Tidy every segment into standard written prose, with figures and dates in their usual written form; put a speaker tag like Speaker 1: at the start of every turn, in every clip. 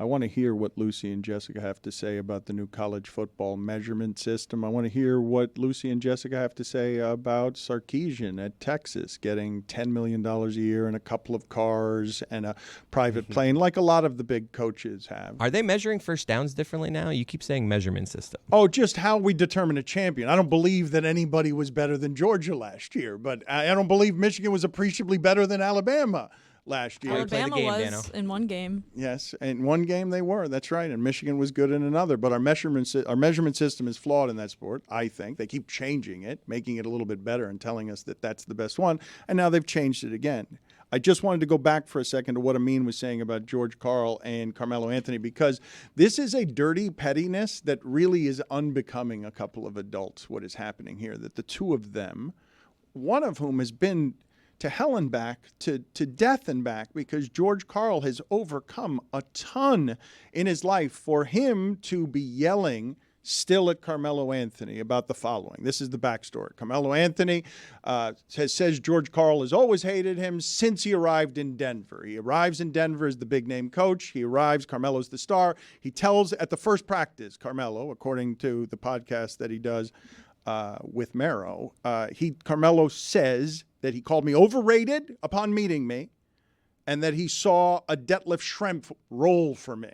Speaker 1: I want to hear what Lucy and Jessica have to say about the new college football measurement system. I want to hear what Lucy and Jessica have to say about Sarkisian at Texas getting $10 million a year and a couple of cars and a private plane, like a lot of the big coaches have.
Speaker 2: Are they measuring first downs differently now? You keep saying measurement system.
Speaker 1: Oh, just how we determine a champion. I don't believe that anybody was better than Georgia last year, but I don't believe Michigan was appreciably better than Alabama last year.
Speaker 3: Alabama
Speaker 2: game,
Speaker 3: was
Speaker 2: Dano.
Speaker 3: in one game.
Speaker 1: Yes, in one game they were. That's right, and Michigan was good in another. But our measurement system is flawed in that sport, I think. They keep changing it, making it a little bit better and telling us that that's the best one, and now they've changed it again. I just wanted to go back for a second to what Amin was saying about George Karl and Carmelo Anthony, because this is a dirty pettiness that really is unbecoming a couple of adults, what is happening here, that the two of them, one of whom has been to hell and back, to death and back, because George Karl has overcome a ton in his life for him to be yelling still at Carmelo Anthony about the following. This is the backstory. Carmelo Anthony says George Karl has always hated him since he arrived in Denver. He arrives in Denver as the big-name coach. He arrives, Carmelo's the star. He tells at the first practice, Carmelo, according to the podcast that he does with Mero, Carmelo says that he called me overrated upon meeting me and that he saw a Detlef Schrempf role for me.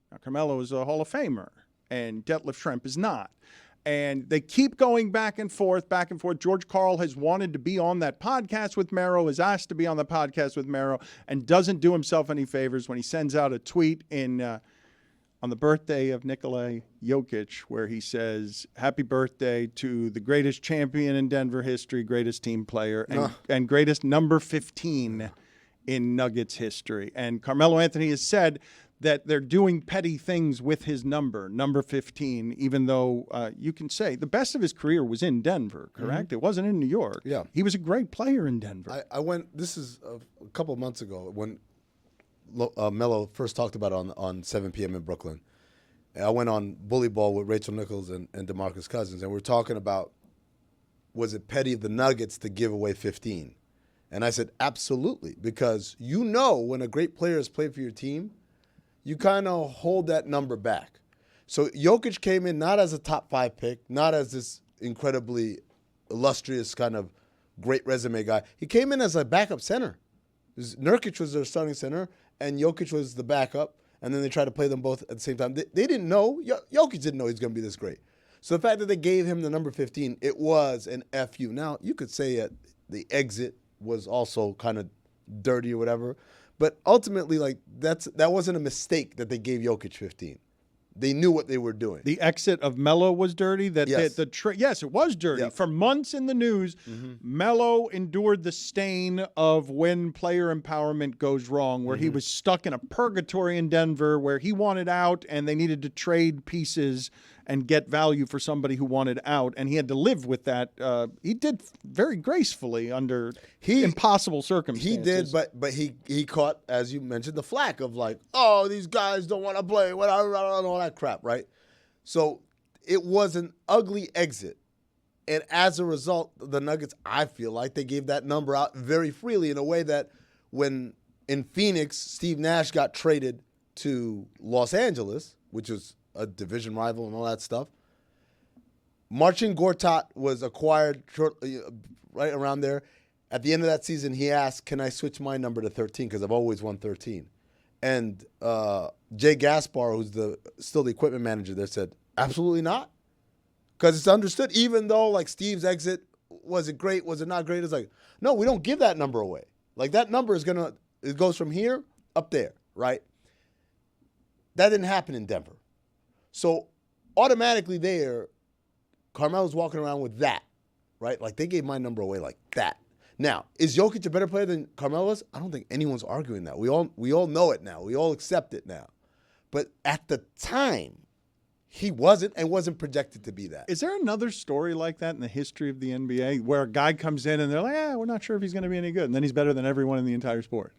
Speaker 1: Now, Carmelo is a Hall of Famer, and Detlef Schrempf is not. And they keep going back and forth, back and forth. George Karl has wanted to be on that podcast with Mero, is asked to be on the podcast with Mero, and doesn't do himself any favors when he sends out a tweet on the birthday of Nikola Jokic, where he says, happy birthday to the greatest champion in Denver history, greatest team player, and greatest number 15 in Nuggets history. And Carmelo Anthony has said that they're doing petty things with his number 15, even though you can say the best of his career was in Denver, correct? Mm-hmm. It wasn't in New York.
Speaker 4: Yeah.
Speaker 1: He was a great player in Denver.
Speaker 4: I went, this is a couple of months ago when Melo first talked about it on 7 p.m. in Brooklyn. And I went on Bully Ball with Rachel Nichols and DeMarcus Cousins, and we're talking about, was it petty of the Nuggets to give away 15? And I said, absolutely, because you know when a great player has played for your team, you kind of hold that number back. So Jokic came in not as a top 5 pick, not as this incredibly illustrious kind of great resume guy. He came in as a backup center. Nurkic was their starting center, and Jokic was the backup, and then they tried to play them both at the same time. They didn't know. Jokic didn't know he was going to be this great. So the fact that they gave him the number 15, it was an FU. Now, you could say the exit was also kind of dirty or whatever, but ultimately, like that wasn't a mistake that they gave Jokic 15. They knew what they were doing.
Speaker 1: The exit of Melo was dirty.
Speaker 4: Yes.
Speaker 1: Yes, it was dirty.
Speaker 4: Yep.
Speaker 1: For months in the news, Melo endured the stain of when player empowerment goes wrong, where he was stuck in a purgatory in Denver where he wanted out and they needed to trade pieces and get value for somebody who wanted out, and he had to live with that. He did very gracefully under impossible circumstances.
Speaker 4: He did, but he caught, as you mentioned, the flack of like, oh, these guys don't want to play, whatever, all that crap, right? So it was an ugly exit, and as a result, the Nuggets, I feel like they gave that number out very freely in a way that when in Phoenix, Steve Nash got traded to Los Angeles, which was a division rival and all that stuff. Marcin Gortat was acquired right around there. At the end of that season, he asked, can I switch my number to 13 because I've always won 13? And Jay Gaspar, who's still the equipment manager there, said, absolutely not. Because it's understood, even though like Steve's exit, was it great, was it not great? It's like, no, we don't give that number away. Like that number it goes from here up there, right? That didn't happen in Denver. So automatically there, Carmelo's walking around with that, right? Like they gave my number away like that. Now, is Jokic a better player than Carmelo is? I don't think anyone's arguing that. We all know it now. We all accept it now. But at the time, he wasn't and wasn't projected to be that.
Speaker 1: Is there another story like that in the history of the NBA where a guy comes in and they're like, we're not sure if he's going to be any good, and then he's better than everyone in the entire sport?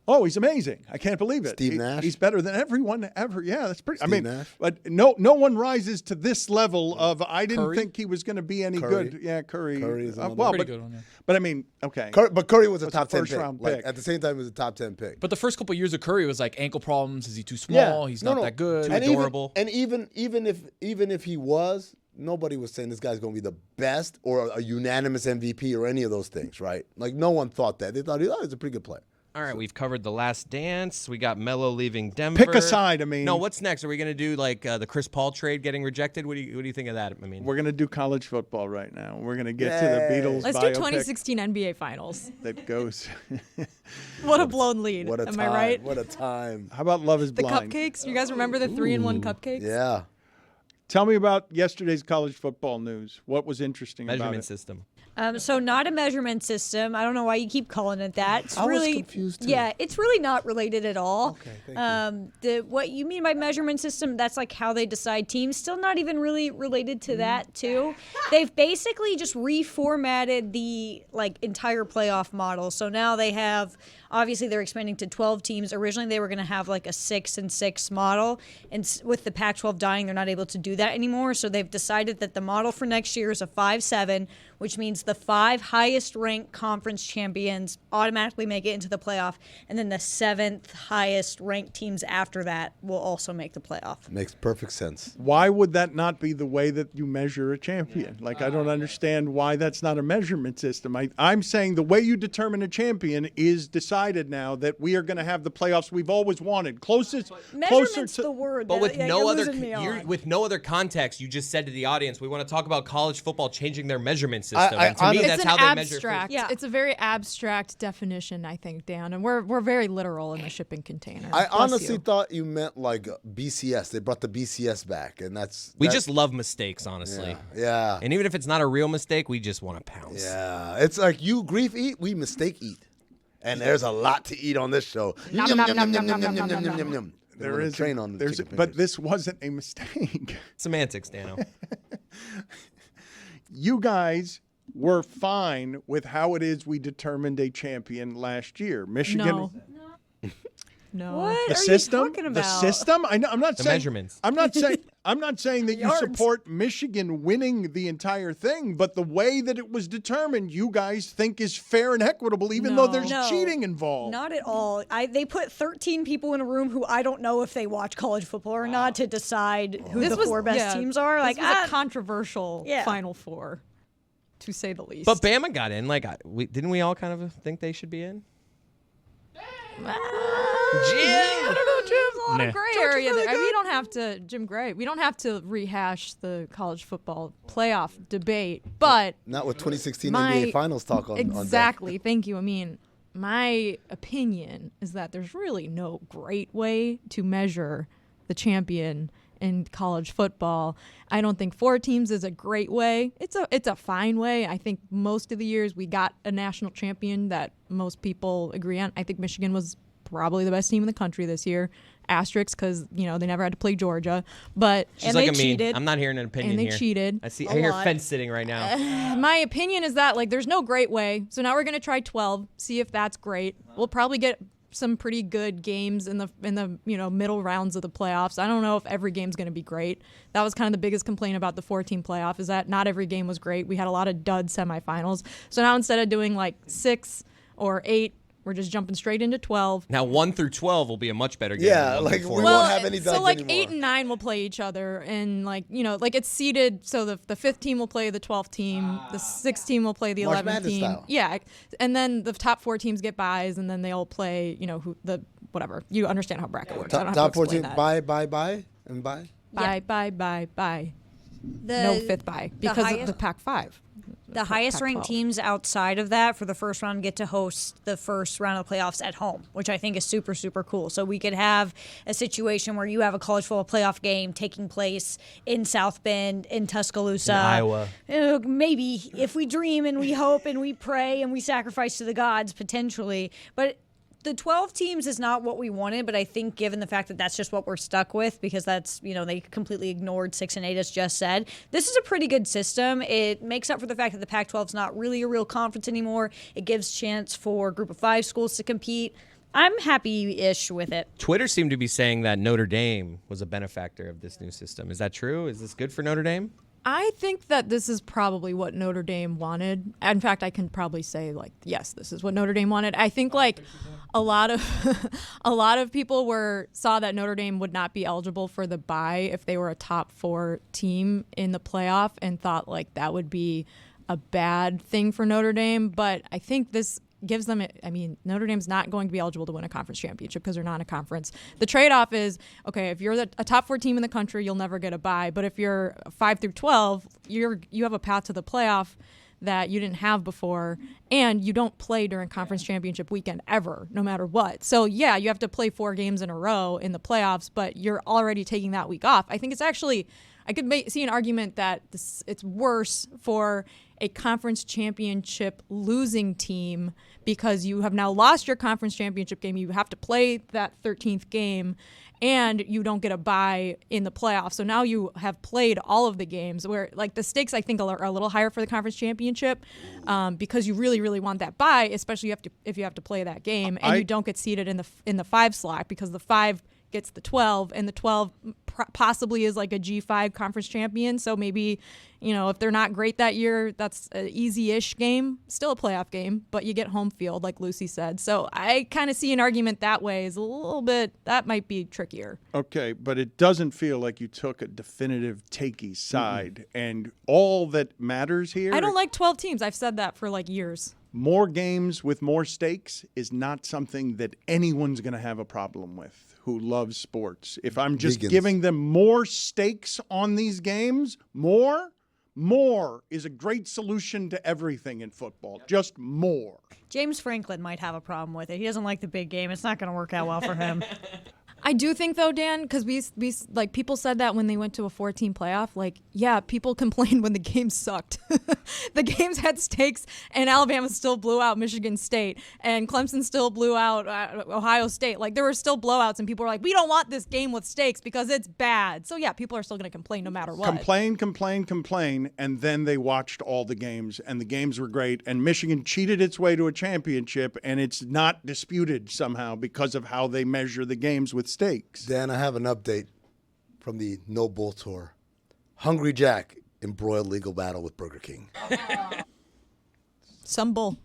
Speaker 1: Oh, he's amazing. I can't believe it.
Speaker 4: Steve Nash?
Speaker 1: He's better than everyone ever. Yeah, that's pretty.
Speaker 4: Steve Nash?
Speaker 1: But no one rises to this level of I didn't
Speaker 3: Curry?
Speaker 1: think he was going to be any
Speaker 4: Curry?
Speaker 1: good. Yeah, Curry.
Speaker 4: Curry is another
Speaker 3: Pretty good one, yeah.
Speaker 1: But I mean, okay.
Speaker 4: But Curry was a
Speaker 1: Was
Speaker 4: top
Speaker 1: a
Speaker 4: 10
Speaker 1: first-round
Speaker 4: pick. Like,
Speaker 1: pick.
Speaker 4: at the same time, he was a top 10 pick.
Speaker 3: But the first couple of years of Curry was like ankle problems. Is he too small? He's not that good.
Speaker 2: Too
Speaker 4: And
Speaker 2: adorable.
Speaker 4: Even if he was, nobody was saying this guy's going to be the best or a unanimous MVP or any of those things, right? Like, no one thought that. They thought he's a pretty good player.
Speaker 2: All right, we've covered The Last Dance. We got Melo leaving Denver.
Speaker 1: Pick a side, I mean.
Speaker 2: No, what's next? Are we going to do like the Chris Paul trade getting rejected? What do you think of that? I mean,
Speaker 1: We're going to do college football right now. We're going to get to the Beatles
Speaker 5: Let's do
Speaker 1: biopic
Speaker 5: 2016 NBA Finals.
Speaker 1: that goes.
Speaker 5: What a blown lead.
Speaker 4: What a
Speaker 5: Am
Speaker 4: time.
Speaker 5: I right?
Speaker 4: What a time.
Speaker 1: How about Love is
Speaker 5: The
Speaker 1: Blind?
Speaker 5: cupcakes. You guys remember the 3-in-1 cupcakes?
Speaker 4: Yeah.
Speaker 1: Tell me about yesterday's college football news. What was interesting about
Speaker 2: measurement
Speaker 1: it?
Speaker 2: system.
Speaker 6: So not a measurement system. I don't know why you keep calling it that. It's
Speaker 4: I was
Speaker 6: really
Speaker 4: confused, too.
Speaker 6: Yeah, it's really not related at all.
Speaker 4: Okay, thank
Speaker 6: What you mean by measurement system? That's like how they decide teams. Still not even really related to that too. They've basically just reformatted the entire playoff model. So now they have. Obviously, they're expanding to 12 teams. Originally, they were going to have like a 6-and-6 model. And with the Pac-12 dying, they're not able to do that anymore. So they've decided that the model for next year is a 5-7, which means the 5 highest-ranked conference champions automatically make it into the playoff. And then the 7th highest-ranked teams after that will also make the playoff.
Speaker 4: Makes perfect sense.
Speaker 1: Why would that not be the way that you measure a champion? Like, I don't understand why that's not a measurement system. I'm saying the way you determine a champion is decided now that we are going to have the playoffs we've always wanted. closer
Speaker 6: Measurement's
Speaker 1: to
Speaker 6: the word.
Speaker 2: But with
Speaker 6: Yeah,
Speaker 2: no
Speaker 6: you're
Speaker 2: other
Speaker 6: losing me on.
Speaker 2: with no other context, you just said to the audience, we want to talk about college football changing their measurement system.
Speaker 4: I
Speaker 2: And to me,
Speaker 4: honestly-
Speaker 2: that's
Speaker 5: It's
Speaker 2: how
Speaker 5: an
Speaker 2: they measure.
Speaker 5: abstract.
Speaker 6: Yeah.
Speaker 5: It's a very abstract definition, I think, Dan, and we're very literal in the shipping container.
Speaker 4: I
Speaker 5: Bless
Speaker 4: honestly
Speaker 5: you.
Speaker 4: thought you meant like BCS. They brought the BCS back, and
Speaker 2: We just love mistakes, honestly.
Speaker 4: yeah.
Speaker 2: And even if it's not a real mistake, we just want to pounce.
Speaker 4: Yeah, it's like you grief eat, we mistake eat. And there's a lot to eat on this show.
Speaker 5: Nom,
Speaker 4: Yum,
Speaker 5: nom,
Speaker 4: yum,
Speaker 5: nom,
Speaker 4: yum,
Speaker 5: nom,
Speaker 4: yum,
Speaker 5: nom,
Speaker 4: yum,
Speaker 5: nom,
Speaker 4: yum,
Speaker 5: nom,
Speaker 4: yum,
Speaker 5: nom.
Speaker 4: yum.
Speaker 1: there is
Speaker 4: train on the
Speaker 1: there's
Speaker 4: chicken
Speaker 1: but
Speaker 4: fingers.
Speaker 1: this wasn't a mistake.
Speaker 2: Semantics, Dano.
Speaker 1: You guys were fine with how it is we determined a champion last year. Michigan.
Speaker 5: No. No.
Speaker 6: What
Speaker 1: The
Speaker 6: are
Speaker 1: system,
Speaker 6: you talking about?
Speaker 1: the system. I know. I'm not
Speaker 2: The
Speaker 1: saying
Speaker 2: measurements.
Speaker 1: I'm not saying. I'm not saying that you
Speaker 6: Yards.
Speaker 1: support Michigan winning the entire thing, but the way that it was determined, you guys think is fair and equitable, even though there's
Speaker 6: No.
Speaker 1: cheating involved.
Speaker 6: Not at all. They put 13 people in a room who I don't know if they watch college football or not to decide who the 4 best teams are.
Speaker 5: This was a controversial
Speaker 6: Yeah.
Speaker 5: Final Four, to say the least.
Speaker 2: But Bama got in. Didn't we all kind of think they should be in?
Speaker 5: I don't know, Jim. A lot
Speaker 3: Nah.
Speaker 5: of gray area there. I mean, we don't have to, Jim Gray. We don't have to rehash the college football playoff debate, but
Speaker 4: Not with 2016
Speaker 5: My-
Speaker 4: NBA Finals talk on deck.
Speaker 5: exactly. Thank you. I mean, my opinion is that there's really no great way to measure the champion in college football. I don't think 4 teams is a great way. It's a fine way. I think most of the years we got a national champion that most people agree on. I think Michigan was probably the best team in the country this year. Asterisk because they never had to play Georgia, but
Speaker 2: She's
Speaker 6: And
Speaker 2: like
Speaker 6: they
Speaker 2: Amin.
Speaker 6: cheated.
Speaker 2: I'm not hearing an opinion
Speaker 5: and they
Speaker 2: here.
Speaker 5: cheated.
Speaker 2: I
Speaker 6: A
Speaker 2: hear
Speaker 6: lot.
Speaker 2: fence sitting right now.
Speaker 5: My opinion is that there's no great way. So now we're gonna try 12, see if that's great. We'll probably get some pretty good games in the middle rounds of the playoffs. I don't know if every game's gonna be great. That was kind of the biggest complaint about the 4-team playoff is that not every game was great. We had a lot of dud semifinals. So now instead of doing 6 or 8, we're just jumping straight into 12.
Speaker 2: Now 1 through 12 will be a much better game.
Speaker 4: Yeah,
Speaker 2: than 1
Speaker 4: like,
Speaker 2: through
Speaker 4: we
Speaker 2: 4.
Speaker 4: won't have any
Speaker 5: so
Speaker 4: duds
Speaker 5: 8
Speaker 4: anymore.
Speaker 5: and 9 will play each other, and it's seeded. So the 5th team will play the 12th team, the 6th team will play the
Speaker 4: March
Speaker 5: 11th
Speaker 4: Madness
Speaker 5: team.
Speaker 4: style.
Speaker 5: Yeah, and then the top 4 teams get byes, and then they all play. Whatever. You understand how bracket works. I don't have
Speaker 4: Top
Speaker 5: to explain
Speaker 4: 14,
Speaker 5: that.
Speaker 4: bye, and bye.
Speaker 5: Bye.
Speaker 6: The,
Speaker 5: No 5th bye because
Speaker 6: highest-
Speaker 5: of the Pac-5.
Speaker 6: The highest ranked
Speaker 5: Pac-12.
Speaker 6: teams outside of that for the first round get to host the first round of the playoffs at home, which I think is super, super cool. So we could have a situation where you have a college football playoff game taking place in South Bend, in Tuscaloosa,
Speaker 2: In Iowa.
Speaker 6: Maybe if we dream and we hope and we pray and we sacrifice to the gods potentially. But the 12 teams is not what we wanted, but I think given the fact that that's just what we're stuck with because that's, they completely ignored 6 and 8 as Jess said, this is a pretty good system. It makes up for the fact that the Pac-12 is not really a real conference anymore. It gives chance for group of 5 schools to compete. I'm happy-ish with it.
Speaker 2: Twitter seemed to be saying that Notre Dame was a benefactor of this new system. Is that true? Is this good for Notre Dame?
Speaker 5: I think that this is probably what Notre Dame wanted. In fact, I can probably say like, yes, this is what Notre Dame wanted. I think like a lot of a lot of people saw that Notre Dame would not be eligible for the bye if they were a top 4 team in the playoff and thought like that would be a bad thing for Notre Dame. But I think this gives them, I mean, Notre Dame's not going to be eligible to win a conference championship because they're not in a conference. The trade-off is, okay, if you're a top 4 team in the country, you'll never get a bye. But if you're 5 through 12, you have a path to the playoff that you didn't have before, and you don't play during conference championship weekend ever, no matter what. So, yeah, you have to play 4 games in a row in the playoffs, but you're already taking that week off. I think it's actually, I could see an argument that it's worse for a conference championship losing team because you have now lost your conference championship game. You have to play that 13th game, and you don't get a bye in the playoffs. So now you have played all of the games where like the stakes I think are a little higher for the conference championship because you really, really want that bye, especially if you have to play that game, and you don't get seated in the 5 slot because the 5 gets the 12, and the 12 possibly is like a G5 conference champion. So maybe, if they're not great that year, that's an easy-ish game, still a playoff game, but you get home field, like Lucy said. So I kind of see an argument that way is a little bit, that might be trickier.
Speaker 1: Okay, but it doesn't feel like you took a definitive takey side. And all that matters here.
Speaker 5: I don't like 12 teams. I've said that for like years.
Speaker 1: More games with more stakes is not something that anyone's going to have a problem with who loves sports. If I'm just giving them more stakes on these games, more is a great solution to everything in football. Just more.
Speaker 6: James Franklin might have a problem with it. He doesn't like the big game. It's not going to work out well for him.
Speaker 5: I do think though, Dan, because we like people said that when they went to a 14 playoff, like, yeah, people complained when the games sucked. The games had stakes, and Alabama still blew out Michigan State, and Clemson still blew out Ohio State. Like, there were still blowouts, and people were like, we don't want this game with stakes because it's bad. So yeah, people are still going to complain no matter what.
Speaker 1: Complain, and then they watched all the games, and the games were great, and Michigan cheated its way to a championship, and it's not disputed somehow because of how they measure the games with stakes.
Speaker 4: Dan, I have an update from the No Bull Tour. Hungry Jack embroiled legal battle with Burger King.
Speaker 5: Some bull.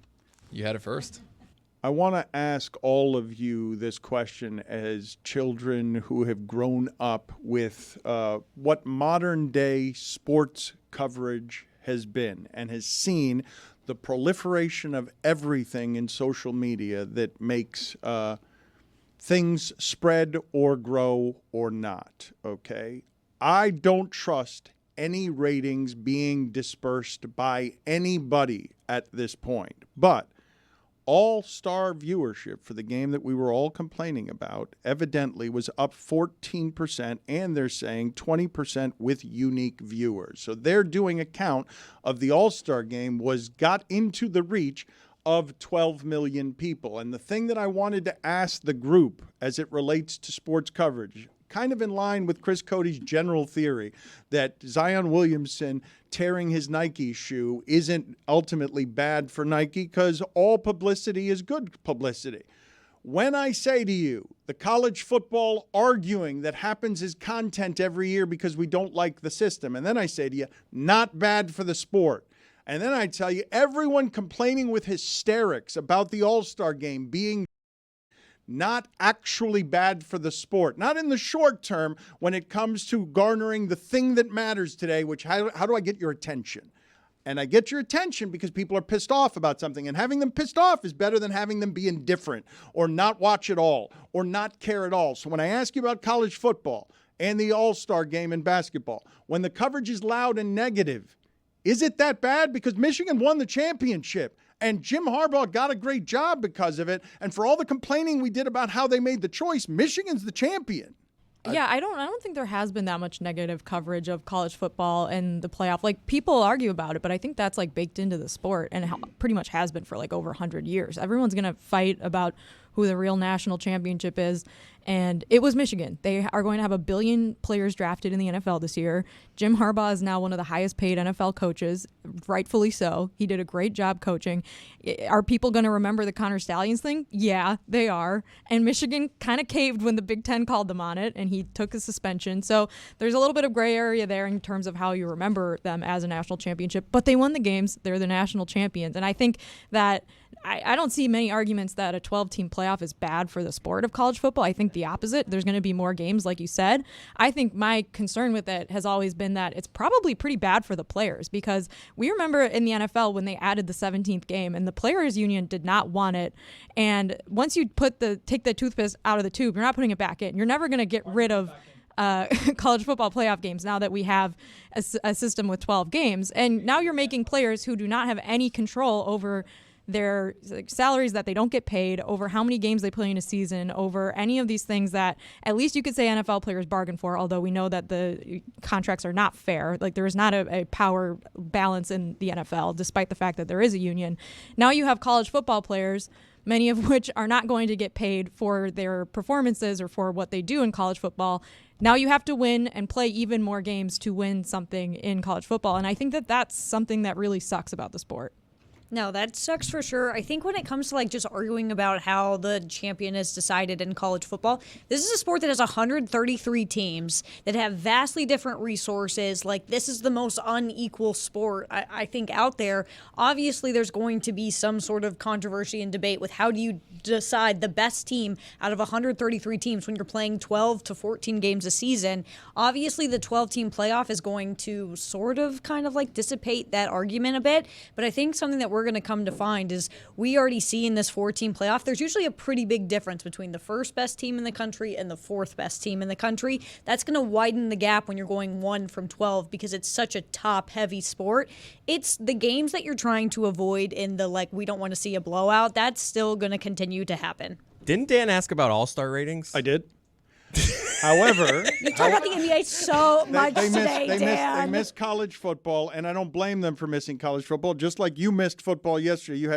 Speaker 3: You had it first.
Speaker 1: I want to ask all of you this question as children who have grown up with what modern-day sports coverage has been and has seen the proliferation of everything in social media that makes things spread or grow or not, okay? I don't trust any ratings being dispersed by anybody at this point. But all-star viewership for the game that we were all complaining about evidently was up 14%, and they're saying 20% with unique viewers. So they're doing a count of the all-star game got into the reach of 12 million people. And the thing that I wanted to ask the group as it relates to sports coverage, kind of in line with Chris Cody's general theory that Zion Williamson tearing his Nike shoe isn't ultimately bad for Nike because all publicity is good publicity. When I say to you, the college football arguing that happens as content every year because we don't like the system, and then I say to you, not bad for the sport. And then I tell you, everyone complaining with hysterics about the All-Star game being not actually bad for the sport, not in the short term when it comes to garnering the thing that matters today, which how do I get your attention? And I get your attention because people are pissed off about something, and having them pissed off is better than having them be indifferent or not watch at all or not care at all. So when I ask you about college football and the All-Star game in basketball, when the coverage is loud and negative, is it that bad? Because Michigan won the championship and Jim Harbaugh got a great job because of it. And for all the complaining we did about how they made the choice, Michigan's the champion.
Speaker 5: Yeah, I don't think there has been that much negative coverage of college football and the playoff. Like, people argue about it, but I think that's like baked into the sport and pretty much has been for like over 100 years. Everyone's going to fight about who the real national championship is. And it was Michigan. They are going to have 1 billion players drafted in the NFL this year. Jim Harbaugh is now one of the highest paid NFL coaches, rightfully so. He did a great job coaching. Are people going to remember the Connor Stallions thing? Yeah, they are. And Michigan kind of caved when the Big Ten called them on it, and he took a suspension. So there's a little bit of gray area there in terms of how you remember them as a national championship. But they won the games. They're the national champions. And I think that I don't see many arguments that a 12-team playoff is bad for the sport of college football. I think the opposite. There's going to be more games, like you said. I think my concern with it has always been that it's probably pretty bad for the players, because we remember in the NFL when they added the 17th game and the players union did not want it. And once you take the toothpaste out of the tube, you're not putting it back in. You're never going to get rid of college football playoff games now that we have a system with 12 games. And now you're making players who do not have any control over their salaries, that they don't get paid, over how many games they play in a season, over any of these things that at least you could say NFL players bargain for, although we know that the contracts are not fair. Like, there is not a power balance in the NFL, despite the fact that there is a union. Now you have college football players, many of which are not going to get paid for their performances or for what they do in college football. Now you have to win and play even more games to win something in college football. And I think that that's something that really sucks about the sport.
Speaker 6: No, that sucks for sure. I think when it comes to like just arguing about how the champion is decided in college football, this is a sport that has 133 teams that have vastly different resources. Like, this is the most unequal sport, I think, out there. Obviously, there's going to be some sort of controversy and debate with how do you decide the best team out of 133 teams when you're playing 12 to 14 games a season. Obviously, the 12-team playoff is going to sort of kind of like dissipate that argument a bit. But I think something that we're going to come to find is we already see in this 4-team playoff, there's usually a pretty big difference between the first best team in the country and the fourth best team in the country. That's going to widen the gap when you're going 1 from 12 because it's such a top-heavy sport. It's the games that you're trying to avoid in the, like, we don't want to see a blowout. That's still going to continue to happen.
Speaker 2: Didn't Dan ask about all-star ratings?
Speaker 1: I did. However,
Speaker 6: You talk about the NBA so much today, Dan.
Speaker 1: They missed college football, and I don't blame them for missing college football. Just like you missed football yesterday, you're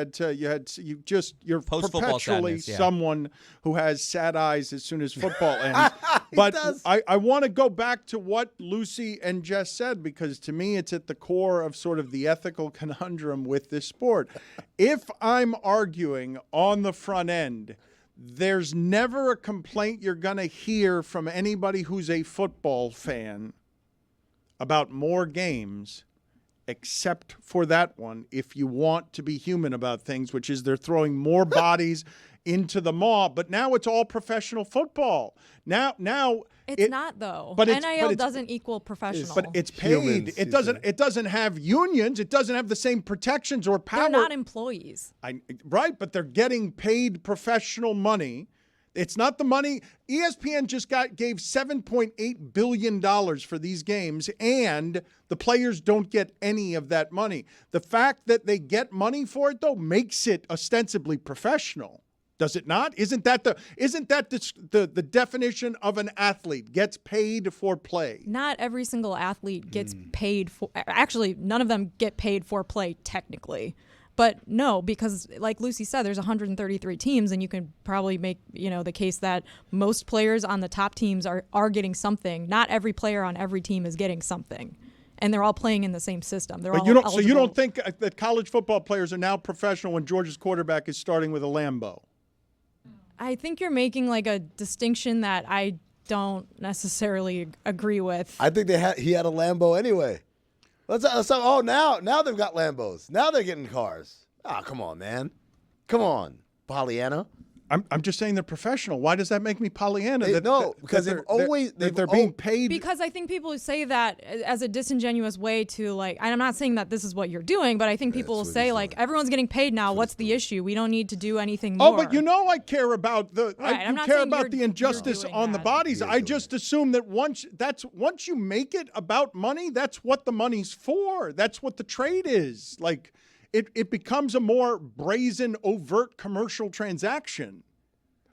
Speaker 2: Post-football
Speaker 1: perpetually
Speaker 2: sadness, yeah.
Speaker 1: someone who has sad eyes as soon as football ends. But I want to go back to what Lucy and Jess said, because to me it's at the core of sort of the ethical conundrum with this sport. If I'm arguing on the front end, there's never a complaint you're going to hear from anybody who's a football fan about more games, except for that one, if you want to be human about things, which is they're throwing more bodies into the maw. But now it's all professional football. Now
Speaker 5: It's not, though.
Speaker 1: but
Speaker 5: NIL doesn't equal professional.
Speaker 1: But it's paid.
Speaker 4: Humans,
Speaker 1: It doesn't have unions. It doesn't have the same protections or power.
Speaker 5: They're not employees.
Speaker 1: Right, but they're getting paid professional money. It's not the money. ESPN just gave $7.8 billion for these games, and the players don't get any of that money. The fact that they get money for it, though, makes it ostensibly professional. Does it not? Isn't that the definition of an athlete? Gets paid for play.
Speaker 5: Not every single athlete gets paid for. Actually, none of them get paid for play technically. But no, because like Lucy said, there's 133 teams, and you can probably make the case that most players on the top teams are getting something. Not every player on every team is getting something. And they're all playing in the same system.
Speaker 1: So you don't think that college football players are now professional when Georgia's quarterback is starting with a Lambo?
Speaker 5: I think you're making like a distinction that I don't necessarily agree with.
Speaker 4: I think he had a Lambo anyway. Now they've got Lambos. Now they're getting cars. Oh, come on, man. Come on, Pollyanna.
Speaker 1: I'm just saying they're professional. Why does that make me Pollyanna?
Speaker 4: Because they're
Speaker 1: being paid.
Speaker 5: Because I think people say that as a disingenuous way to like, and I'm not saying that this is what you're doing, but I think people will say like, everyone's getting paid now. What's the issue? We don't need to do anything more.
Speaker 1: Oh, but I care about the injustice on the bodies. I just assume that once you make it about money, that's what the money's for. That's what the trade is. Like, it becomes a more brazen, overt commercial transaction.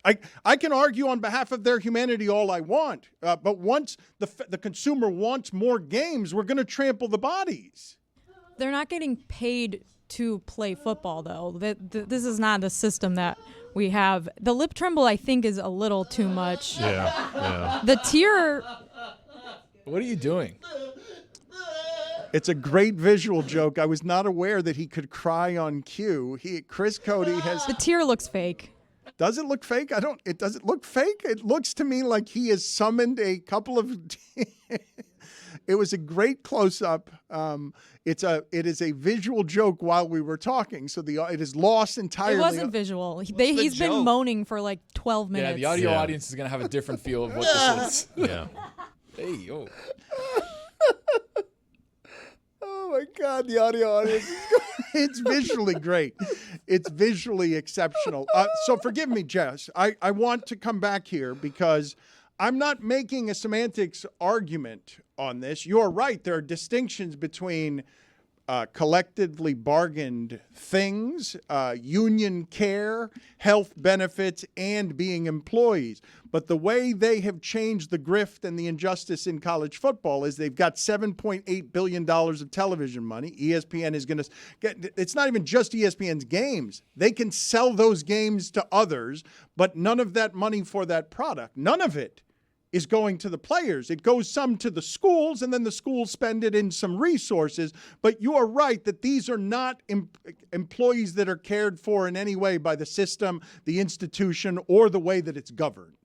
Speaker 1: I can argue on behalf of their humanity all I want, but once the consumer wants more games, we're going to trample the bodies.
Speaker 5: They're not getting paid to play football, though. This is not the system that We have the lip tremble, I think, is a little too much.
Speaker 7: Yeah.
Speaker 5: The tear,
Speaker 3: What are you doing?
Speaker 1: It's a great visual joke. I was not aware that he could cry on cue. Chris Cody has.
Speaker 5: the tear looks fake.
Speaker 1: Does it look fake? Does it look fake? It looks to me like he has summoned a couple of. It was a great close up. It is a visual joke while we were talking, so it is lost entirely.
Speaker 5: It wasn't visual. He's been
Speaker 2: joke?
Speaker 5: moaning for like 12 minutes.
Speaker 3: Yeah, the audio
Speaker 7: Yeah.
Speaker 3: audience is gonna have a different feel of what this is.
Speaker 7: Yeah.
Speaker 3: Hey, yo.
Speaker 4: Oh my God, the audio audience.
Speaker 1: It's visually great. It's visually exceptional. So forgive me, Jess. I want to come back here because I'm not making a semantics argument on this. You're right. There are distinctions between collectively bargained things, union care, health benefits, and being employees. But the way they have changed the grift and the injustice in college football is they've got $7.8 billion of television money. ESPN is going to get, it's not even just ESPN's games. They can sell those games to others, but none of that money for that product, none of it is going to the players. It goes some to the schools, and then the schools spend it in some resources. But you are right that these are not employees that are cared for in any way by the system, the institution, or the way that it's governed.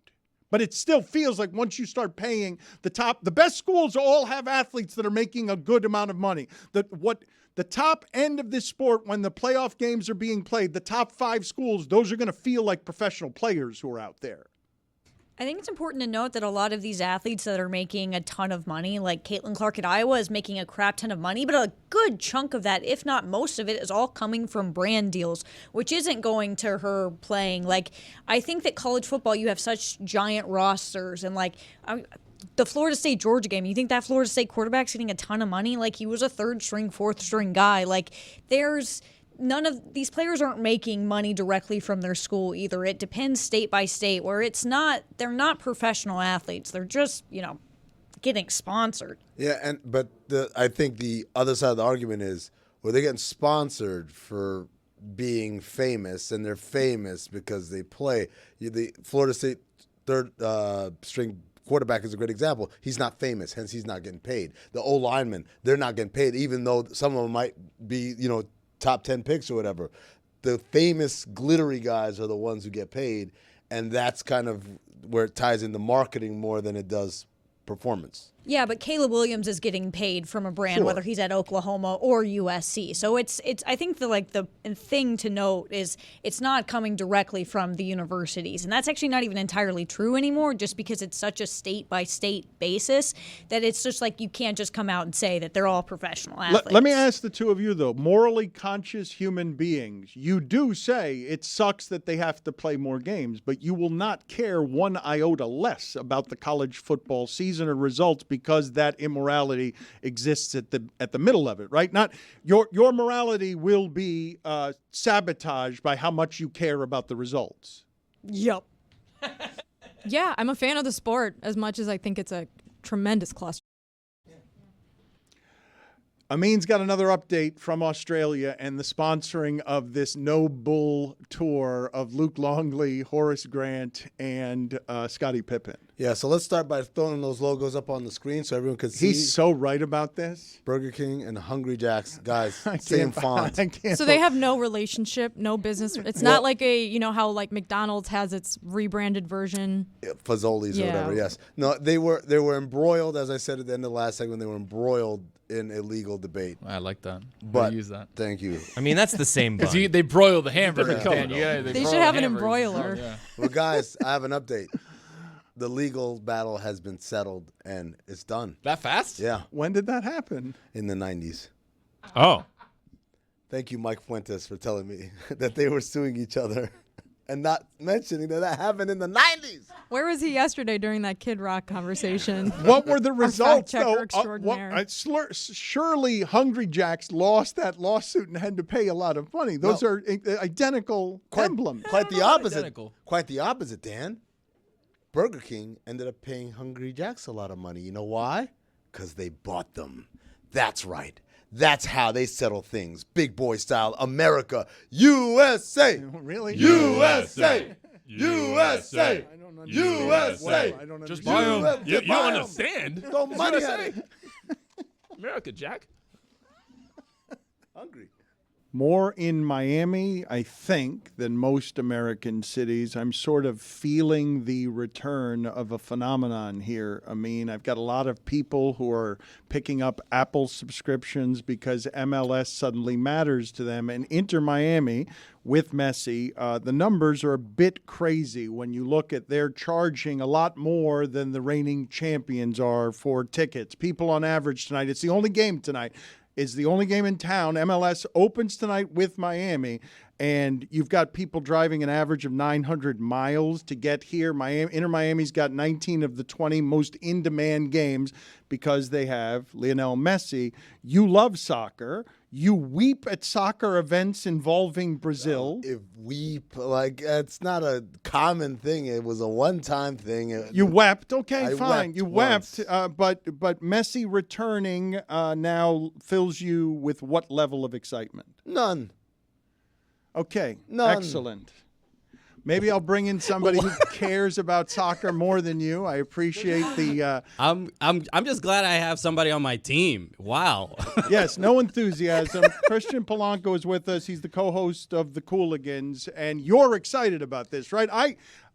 Speaker 1: But it still feels like once you start paying the best schools all have athletes that are making a good amount of money. The top end of this sport, when the playoff games are being played, the top 5 schools, those are going to feel like professional players who are out there.
Speaker 6: I think it's important to note that a lot of these athletes that are making a ton of money, like Caitlin Clark at Iowa is making a crap ton of money, but a good chunk of that, if not most of it, is all coming from brand deals, which isn't going to her playing. Like, I think that college football, you have such giant rosters, and the Florida State Georgia game, you think that Florida State quarterback's getting a ton of money? Like, he was a 3rd string, 4th string guy. Like, none of these players aren't making money directly from their school either. It depends state by state, where they're not professional athletes. They're just, getting sponsored.
Speaker 4: Yeah, but I think the other side of the argument is, well, they're getting sponsored for being famous, and they're famous because they play. The Florida State 3rd string quarterback is a great example. He's not famous, hence he's not getting paid. The O-linemen, they're not getting paid, even though some of them might be, top 10 picks or whatever. The famous glittery guys are the ones who get paid, and that's kind of where it ties into marketing more than it does performance.
Speaker 6: Yeah, but Caleb Williams is getting paid from a brand,
Speaker 4: Sure.
Speaker 6: whether he's at Oklahoma or USC. So it's. I think the thing to note is it's not coming directly from the universities, and that's actually not even entirely true anymore. Just because it's such a state by state basis that it's just like you can't just come out and say that they're all professional athletes.
Speaker 1: Let me ask the two of you though, morally conscious human beings. You do say it sucks that they have to play more games, but you will not care one iota less about the college football season or results because that immorality exists at the middle of it, right? Not your morality will be sabotaged by how much you care about the results.
Speaker 6: Yep.
Speaker 5: Yeah, I'm a fan of the sport as much as I think it's a tremendous cluster.
Speaker 1: Amin's got another update from Australia and the sponsoring of this No Bull tour of Luke Longley, Horace Grant, and Scottie Pippen.
Speaker 4: Yeah, so let's start by throwing those logos up on the screen so everyone can see.
Speaker 1: He's so right about this.
Speaker 4: Burger King and Hungry Jack's, guys,
Speaker 1: I
Speaker 4: same
Speaker 1: can't-
Speaker 4: font.
Speaker 1: I can't
Speaker 5: So they have no relationship, no business. It's not like how like McDonald's has its rebranded version.
Speaker 4: Fazoli's or
Speaker 5: Yeah.
Speaker 4: whatever, yes. No, they were embroiled, as I said at the end of the last segment, they were embroiled in a legal debate.
Speaker 3: I like that.
Speaker 4: But
Speaker 3: use that.
Speaker 4: thank you.
Speaker 2: I mean, that's the same bun.
Speaker 3: Because they broil the hamburger.
Speaker 1: Different
Speaker 3: Dan.
Speaker 1: color,
Speaker 5: They should have an embroiler.
Speaker 3: Yeah.
Speaker 4: Well, guys, I have an update. The legal battle has been settled, and it's done.
Speaker 3: That fast?
Speaker 4: Yeah,
Speaker 1: When did that happen?
Speaker 4: in the 90s.
Speaker 7: Oh.
Speaker 4: Thank you, Mike Fuentes, for telling me that they were suing each other and not mentioning that happened in the 90s.
Speaker 5: Where was he yesterday during that Kid Rock conversation?
Speaker 1: What were the results,
Speaker 5: fact-checker
Speaker 1: though?
Speaker 5: extraordinaire.
Speaker 1: Surely Hungry Jack's lost that lawsuit and had to pay a lot of money. Those
Speaker 4: No.
Speaker 1: are identical emblems.
Speaker 4: Quite the
Speaker 3: not
Speaker 4: opposite.
Speaker 3: identical.
Speaker 4: Quite the opposite, Dan. Burger King ended up paying Hungry Jack's a lot of money. You know why? Because they bought them. That's right. That's how they settle things. Big boy style. America. USA.
Speaker 1: Really?
Speaker 4: USA. USA.
Speaker 1: I don't understand.
Speaker 4: USA.
Speaker 1: I don't
Speaker 7: Just
Speaker 1: understand.
Speaker 7: buy 'em. You
Speaker 4: Buy
Speaker 7: don't
Speaker 4: 'em.
Speaker 7: understand.
Speaker 4: Throw
Speaker 7: That's
Speaker 4: money
Speaker 7: what I
Speaker 4: at
Speaker 7: say.
Speaker 4: it.
Speaker 7: America, Jack.
Speaker 4: Hungry.
Speaker 1: More in Miami, I think, than most American cities. I'm sort of feeling the return of a phenomenon here. I mean, I've got a lot of people who are picking up Apple subscriptions because MLS suddenly matters to them. And Inter Miami with Messi, the numbers are a bit crazy when you look at they're charging a lot more than the reigning champions are for tickets. People on average tonight, it's the only game tonight. It's the only game in town. MLS opens tonight with Miami, and you've got people driving an average of 900 miles to get here. Inter Miami's got 19 of the 20 most in-demand games because they have Lionel Messi. You love soccer. You weep at soccer events involving Brazil.
Speaker 4: If it's not a common thing. It was a one-time thing.
Speaker 1: You wept. Okay,
Speaker 4: I
Speaker 1: fine.
Speaker 4: wept
Speaker 1: You
Speaker 4: once.
Speaker 1: wept. But Messi returning now fills you with what level of excitement?
Speaker 4: None.
Speaker 1: Okay,
Speaker 4: None.
Speaker 1: excellent. Maybe I'll bring in somebody who cares about soccer more than you. I appreciate the
Speaker 8: I'm just glad I have somebody on my team. Wow.
Speaker 1: yes, no enthusiasm. Christian Polanco is with us. He's the co-host of the Cooligans, and you're excited about this, right?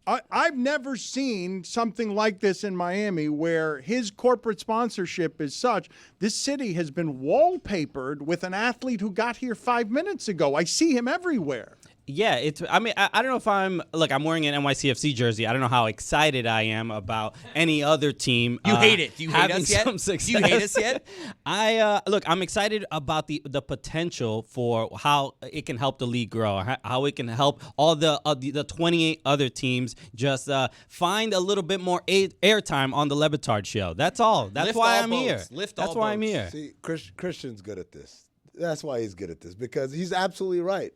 Speaker 1: I've never seen something like this in Miami where his corporate sponsorship is such. This city has been wallpapered with an athlete who got here 5 minutes ago. I see him everywhere.
Speaker 8: Yeah, I don't know if I'm wearing an NYCFC jersey. I don't know how excited I am about any other team.
Speaker 2: You hate it. Do you hate
Speaker 8: having
Speaker 2: us yet?
Speaker 8: some success.
Speaker 2: Do you hate us yet?
Speaker 8: I'm excited about the potential for how it can help the league grow, how it can help all the 28 other teams just find a little bit more airtime on the Le Batard Show. That's all. That's
Speaker 2: Lift
Speaker 8: why
Speaker 2: all
Speaker 8: I'm
Speaker 2: boats.
Speaker 8: here.
Speaker 2: Lift
Speaker 8: That's
Speaker 2: all
Speaker 8: why I'm
Speaker 2: boats.
Speaker 8: here.
Speaker 4: See, Christian's good at this. That's why he's good at this, because he's absolutely right.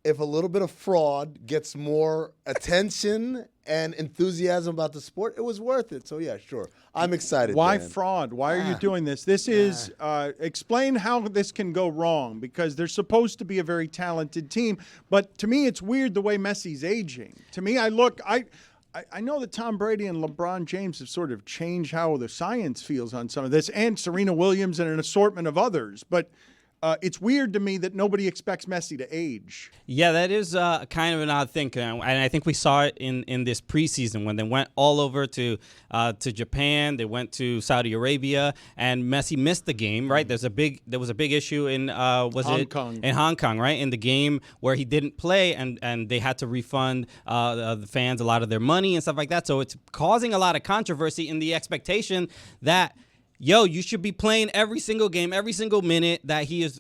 Speaker 4: If a little bit of fraud gets more attention and enthusiasm about the sport, it was worth it. So, yeah, sure. I'm excited.
Speaker 1: Why
Speaker 4: Dan.
Speaker 1: fraud? Why are you doing this? This is explain how this can go wrong, because they're supposed to be a very talented team. But to me, it's weird the way Messi's aging. To me, I know that Tom Brady and LeBron James have sort of changed how the science feels on some of this, and Serena Williams and an assortment of others. But it's weird to me that nobody expects Messi to age.
Speaker 8: Yeah, that is kind of an odd thing, and I think we saw it in this preseason when they went all over to Japan, they went to Saudi Arabia, and Messi missed the game. Right, there was a big issue in Hong Kong, right, in the game where he didn't play, and they had to refund the fans a lot of their money and stuff like that. So it's causing a lot of controversy in the expectation that, you should be playing every single game, every single minute that he is.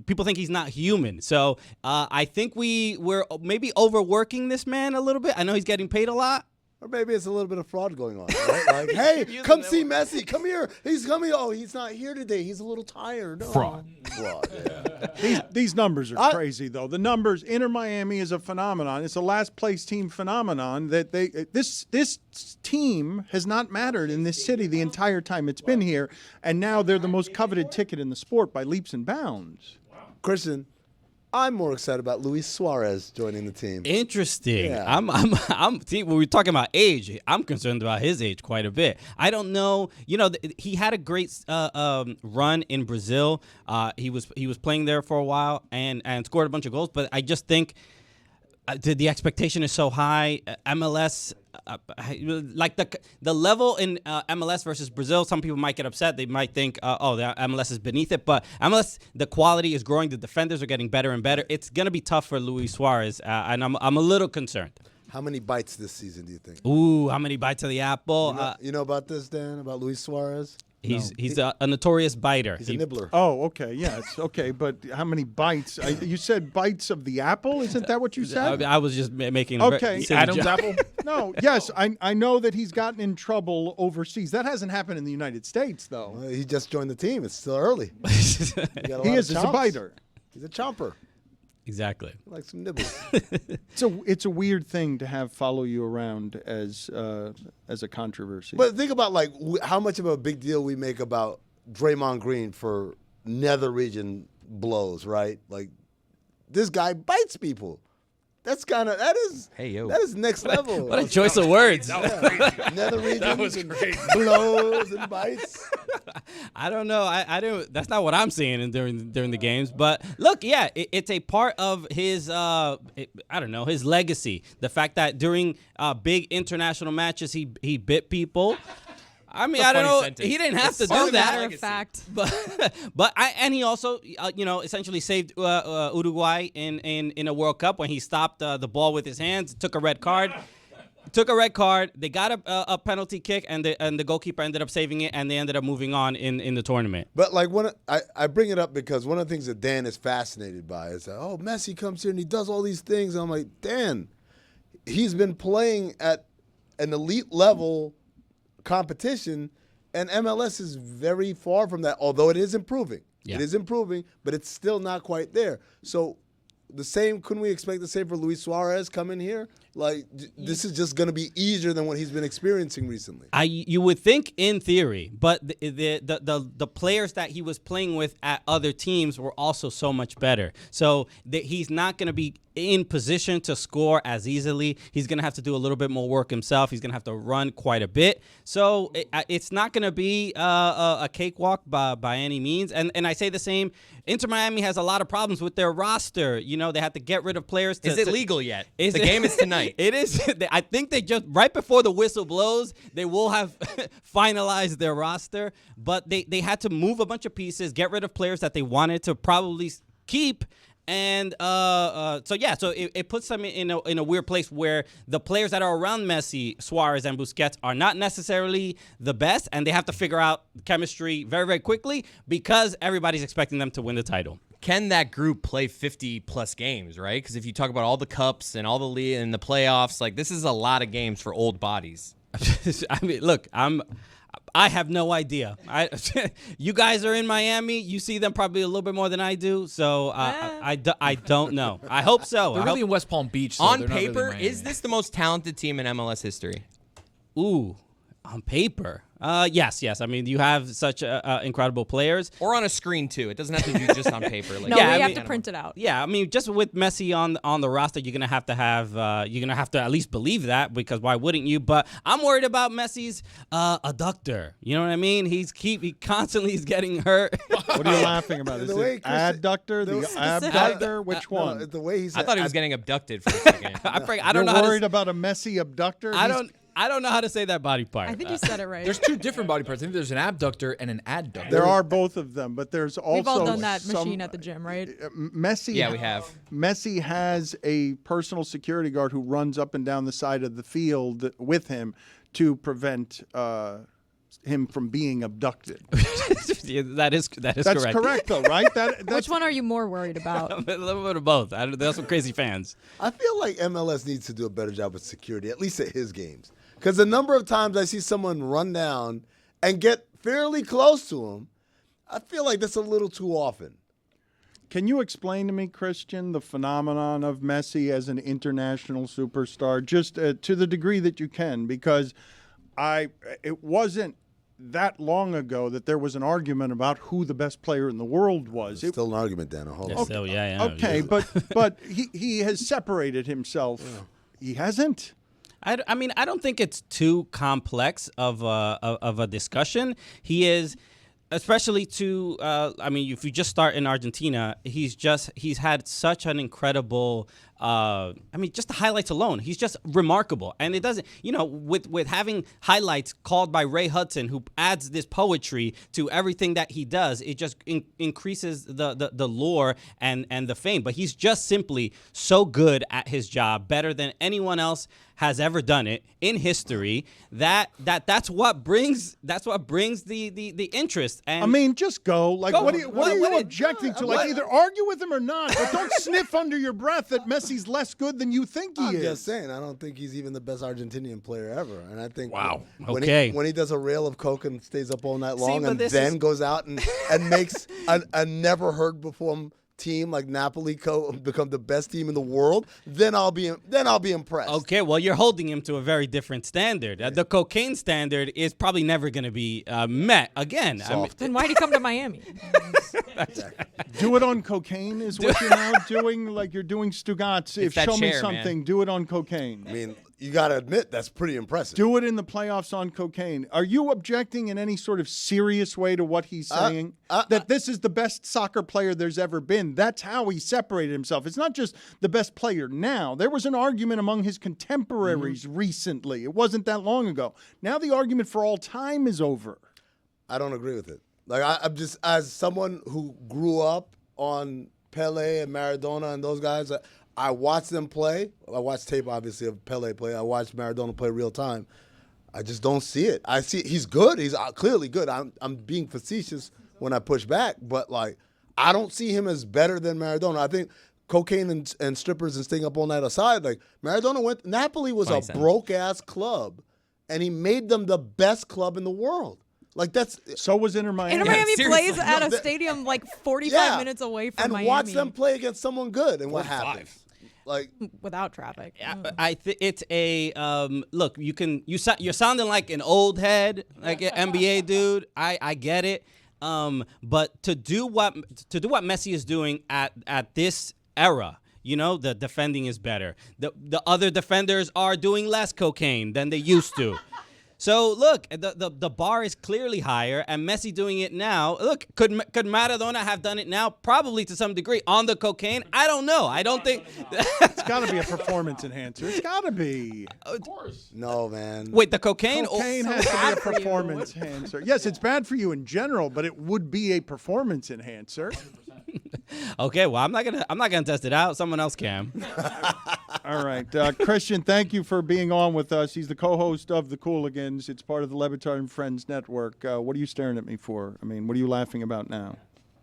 Speaker 8: People think he's not human. So I think we're maybe overworking this man a little bit. I know he's getting paid a lot.
Speaker 4: Or maybe it's a little bit of fraud going on, right? Like, hey, come see Messi. Come here. He's coming. Oh, he's not here today. He's a little tired. Oh.
Speaker 7: Fraud.
Speaker 4: Yeah.
Speaker 1: These numbers are crazy, though. The numbers, Inter Miami is a phenomenon. It's a last place team phenomenon that this team has not mattered in this city the entire time it's been here, and now they're the most coveted ticket in the sport by leaps and bounds.
Speaker 4: Christian, I'm more excited about Luis Suarez joining the team.
Speaker 8: Interesting.
Speaker 4: Yeah.
Speaker 8: See, when we're talking about age, I'm concerned about his age quite a bit. I don't know. He had a great run in Brazil. He was playing there for a while and scored a bunch of goals. But I just think the expectation is so high. MLS. Like the level in MLS versus Brazil, some people might get upset. They might think, the MLS is beneath it. But MLS, the quality is growing. The defenders are getting better and better. It's going to be tough for Luis Suarez, and I'm a little concerned.
Speaker 4: How many bites this season do you think?
Speaker 8: Ooh, how many bites of the apple?
Speaker 4: You know about this, Dan, about Luis Suarez?
Speaker 8: He's a notorious biter.
Speaker 4: He's a nibbler.
Speaker 1: Oh, okay, yes, okay, but how many bites? You said bites of the apple, isn't that what you said?
Speaker 8: I was just making
Speaker 1: Okay.
Speaker 8: silly
Speaker 7: Adam's
Speaker 8: joke.
Speaker 7: apple?
Speaker 1: No, yes, I know that he's gotten in trouble overseas. That hasn't happened in the United States, though.
Speaker 4: Well, he just joined the team. It's still early.
Speaker 1: He is a biter.
Speaker 4: He's a chomper.
Speaker 8: Exactly.
Speaker 4: He likes some nibbles.
Speaker 1: It's a weird thing to have follow you around as a controversy.
Speaker 4: But think about how much of a big deal we make about Draymond Green for nether region blows, right? Like this guy bites people. That is next level.
Speaker 8: What a choice of words.
Speaker 4: Nether region blows and bites.
Speaker 8: I don't know. I don't. That's not what I'm seeing during the games. But look, yeah, it's a part of his. I don't know, his legacy. The fact that during big international matches he bit people. I mean, I don't know.
Speaker 2: Sentence.
Speaker 8: He didn't have to
Speaker 5: As
Speaker 8: do
Speaker 5: a
Speaker 8: that.
Speaker 5: matter of fact.
Speaker 8: And he also, essentially saved Uruguay in a World Cup when he stopped the ball with his hands, took a red card. They got a penalty kick, and the goalkeeper ended up saving it, and they ended up moving on in the tournament.
Speaker 4: But like I bring it up because one of the things that Dan is fascinated by is that, oh, Messi comes here and he does all these things. And I'm like, Dan, he's been playing at an elite level competition, and MLS is very far from that, although it is improving.
Speaker 8: Yeah.
Speaker 4: It is improving, but it's still not quite there. So couldn't we expect the same for Luis Suarez coming here? Like, this is just going to be easier than what he's been experiencing recently.
Speaker 8: You would think in theory, but the players that he was playing with at other teams were also so much better. So he's not going to be in position to score as easily. He's going to have to do a little bit more work himself. He's going to have to run quite a bit. So it's not going to be a cakewalk by any means. And I say the same. Inter Miami has a lot of problems with their roster. You know, they have to get rid of players.
Speaker 2: Is it legal yet? The game is tonight.
Speaker 8: It is. I think they just, right before the whistle blows, they will have finalized their roster. But they had to move a bunch of pieces, get rid of players that they wanted to probably keep. And so it puts them in a weird place where the players that are around Messi, Suarez, and Busquets are not necessarily the best, and they have to figure out chemistry very, very quickly because everybody's expecting them to win the title.
Speaker 2: Can that group play 50-plus games, right? Because if you talk about all the cups and all the league and the playoffs, like this is a lot of games for old bodies.
Speaker 8: I mean, look, I have no idea. You guys are in Miami. You see them probably a little bit more than I do. So I don't know. I hope so.
Speaker 3: They're really in West Palm Beach. So
Speaker 2: On
Speaker 3: they're not really
Speaker 2: paper,
Speaker 3: Miami.
Speaker 2: is this the most talented team in MLS history?
Speaker 8: Ooh, on paper. Yes. I mean, you have such incredible players.
Speaker 2: Or on a screen, too. It doesn't have to be just on paper. Like,
Speaker 5: No,
Speaker 8: Yeah,
Speaker 5: we
Speaker 8: I
Speaker 5: have
Speaker 8: mean-
Speaker 5: to print it out.
Speaker 8: Yeah, I mean, just with Messi on the roster, you're gonna have to at least believe that, because why wouldn't you? But I'm worried about Messi's adductor. You know what I mean? He constantly is getting hurt.
Speaker 1: What are you laughing about? Is
Speaker 4: The way
Speaker 1: it
Speaker 4: Christian-
Speaker 1: adductor, the abductor? Which one?
Speaker 4: No, the way he said,
Speaker 2: I thought he was getting abducted for a second.
Speaker 8: I
Speaker 1: You're
Speaker 8: don't know. How
Speaker 1: worried
Speaker 8: to,
Speaker 1: about a Messi abductor?
Speaker 8: I don't know how to say that body part.
Speaker 5: I think you said it right.
Speaker 3: There's two different body parts. I think there's an abductor and an adductor.
Speaker 1: There are both of them, but there's also
Speaker 5: We've all done that
Speaker 1: some-
Speaker 5: machine at the gym, right?
Speaker 1: Messi.
Speaker 2: Yeah, we have.
Speaker 1: Messi has a personal security guard who runs up and down the side of the field with him to prevent him from being abducted.
Speaker 8: Yeah, that is
Speaker 1: That's
Speaker 8: correct.
Speaker 1: correct, though, right? That's
Speaker 5: Which one are you more worried about?
Speaker 8: A little bit of both. There's some crazy fans.
Speaker 4: I feel like MLS needs to do a better job with security, at least at his games. Because the number of times I see someone run down and get fairly close to him, I feel like that's a little too often.
Speaker 1: Can you explain to me, Christian, the phenomenon of Messi as an international superstar, just to the degree that you can? Because it wasn't that long ago that there was an argument about who the best player in the world was.
Speaker 4: It's still an argument, Dan. Hold on.
Speaker 8: So yeah.
Speaker 1: Okay, but he has separated himself. Yeah. He hasn't.
Speaker 8: I mean, I don't think it's too complex of a discussion. He is, especially to. I mean, if you just start in Argentina, he's had such an incredible. I mean, just the highlights alone, he's just remarkable. And it doesn't, with having highlights called by Ray Hudson, who adds this poetry to everything that he does, it just increases the lore and the fame. But he's just simply so good at his job, better than anyone else has ever done it in history. That's what brings the interest. And
Speaker 1: I mean, just go. Like,
Speaker 8: Go.
Speaker 1: what are you objecting to? Like,
Speaker 8: what-
Speaker 1: either argue with him or not, but don't sniff under your breath that Messi's less good than you think he
Speaker 4: I'm
Speaker 1: is.
Speaker 4: just saying, I don't think he's even the best Argentinian player ever. And I think
Speaker 8: Wow.
Speaker 4: when
Speaker 8: Okay.
Speaker 4: he does a rail of coke and stays up all night long
Speaker 8: but
Speaker 4: and
Speaker 8: this
Speaker 4: then
Speaker 8: is-
Speaker 4: goes out and makes a never heard before team like Napoli become the best team in the world, then I'll be impressed.
Speaker 8: Okay, well, you're holding him to a very different standard. The cocaine standard is probably never going to be met again. I mean,
Speaker 5: Then why'd he come to Miami?
Speaker 1: Do it on cocaine is what you're now doing. Like you're doing Stugotz. If
Speaker 2: that
Speaker 1: show me
Speaker 2: chair,
Speaker 1: something, do it on cocaine.
Speaker 4: I mean, you got to admit that's pretty impressive.
Speaker 1: Do it in the playoffs on cocaine. Are you objecting in any sort of serious way to what he's saying? That this is the best soccer player there's ever been. That's how he separated himself. It's not just the best player now. There was an argument among his contemporaries recently. It wasn't that long ago. Now the argument for all time is over.
Speaker 4: I don't agree with it. Like I'm just, as someone who grew up on Pele and Maradona and those guys, I watched them play. I watched tape, obviously, of Pele play. I watched Maradona play real time. I just don't see it. I see he's good. He's clearly good. I'm being facetious when I push back, but like I don't see him as better than Maradona. I think cocaine and strippers and staying up all night aside, like Maradona Napoli was a broke-ass club, and he made them the best club in the world. Like that's
Speaker 1: so was Inter Miami.
Speaker 5: Inter Miami
Speaker 2: seriously.
Speaker 5: plays at a stadium like 45 minutes away from Miami.
Speaker 4: And watch them play against someone good, and what happens? Like
Speaker 5: without traffic.
Speaker 8: I think it's a look. You're sounding like an old head, like an NBA dude. I get it. But to do what Messi is doing at this era, the defending is better. The other defenders are doing less cocaine than they used to. So look, the bar is clearly higher, and Messi doing it now. Look, could Maradona have done it now? Probably to some degree. On the cocaine, I don't know. I don't think
Speaker 1: It's got to be a performance enhancer. It's got to be.
Speaker 3: Of course.
Speaker 4: no, man.
Speaker 8: wait, the cocaine.
Speaker 1: Cocaine has to be a performance enhancer. Yes, it's bad for you in general, but it would be a performance enhancer.
Speaker 8: Okay, well, I'm not gonna test it out. Someone else can.
Speaker 1: All right. Christian, thank you for being on with us. He's the co-host of The Cooligans. It's part of the LeBatard and Friends Network. What are you staring at me for? I mean, what are you laughing about now?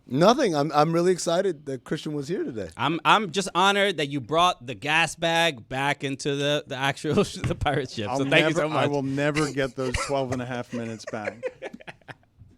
Speaker 4: Nothing. I'm really excited that Christian was here today.
Speaker 8: I'm just honored that you brought the gas bag back into the actual the pirate ship. So thank you so much.
Speaker 1: I will never get those 12 and a half minutes back.